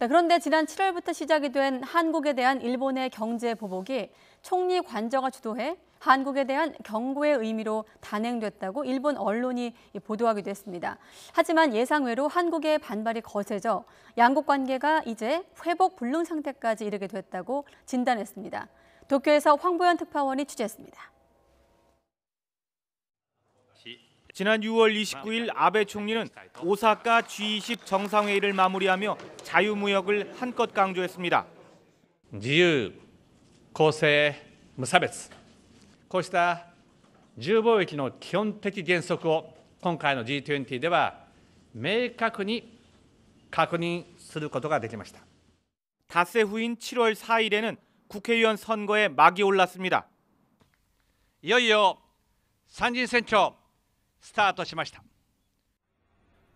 그런데 지난 7월부터 시작이 된 한국에 대한 일본의 경제 보복이 총리 관저가 주도해 한국에 대한 경고의 의미로 단행됐다고 일본 언론이 보도하기도 했습니다. 하지만 예상외로 한국의 반발이 거세져 양국 관계가 이제 회복 불능 상태까지 이르게 됐다고 진단했습니다. 도쿄에서 황보연 특파원이 취재했습니다. 지난 6월 29일 아베 총리는 오사카 G20 정상회의를 마무리하며 자유무역을 한껏 강조했습니다. 自由、公正、無差別、こうした自由貿易の基本的原則を今回の G20 では明確に確認することができました。 닷새 후인 7월 4일에는 국회의원 선거에 막이 올랐습니다. いよいよ参議院選挙スタートしました。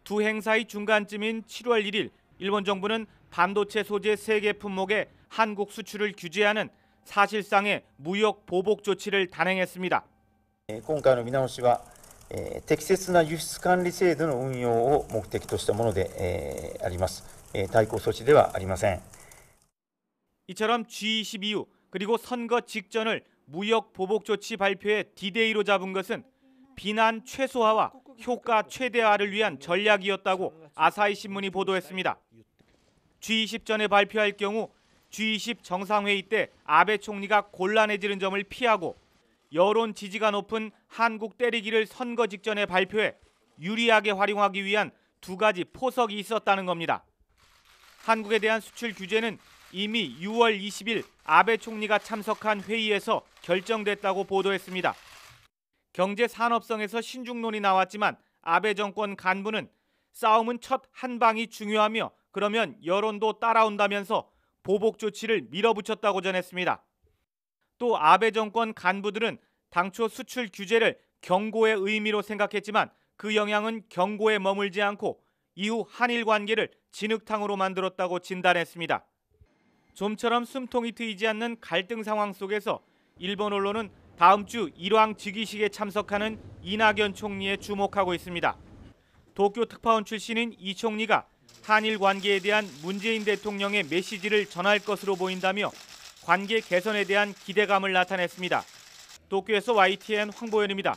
두 행사의 중간쯤인 7월 1일 일본 정부는 반도체 소재 세계 품목에 한국 수출을 규제하는 사실상의 무역 보복 조치를 단행했습니다. 今回の見直しは適切な輸出管理制度の運用を目的としたものであります。対抗措置ではありません。 이처럼 G20 이후 그리고 선거 직전을 무역 보복 조치 발표의 디데이로 잡은 것은 비난 최소화와 효과 최대화를 위한 전략이었다고 아사히 신문이 보도했습니다. G20 전에 발표할 경우 G20 정상회의 때 아베 총리가 곤란해지는 점을 피하고 여론 지지가 높은 한국 때리기를 선거 직전에 발표해 유리하게 활용하기 위한 두 가지 포석이 있었다는 겁니다. 한국에 대한 수출 규제는 이미 6월 20일 아베 총리가 참석한 회의에서 결정됐다고 보도했습니다. 경제 산업성에서 신중론이 나왔지만 아베 정권 간부는 싸움은 첫 한 방이 중요하며 그러면 여론도 따라온다면서 보복 조치를 밀어붙였다고 전했습니다. 또 아베 정권 간부들은 당초 수출 규제를 경고의 의미로 생각했지만 그 영향은 경고에 머물지 않고 이후 한일 관계를 진흙탕으로 만들었다고 진단했습니다. 좀처럼 숨통이 트이지 않는 갈등 상황 속에서 일본 언론은 다음 주 일왕 즉위식에 참석하는 이낙연 총리에 주목하고 있습니다. 도쿄 특파원 출신인 이 총리가 한일 관계에 대한 문재인 대통령의 메시지를 전할 것으로 보인다며 관계 개선에 대한 기대감을 나타냈습니다. 도쿄에서 YTN 황보연입니다.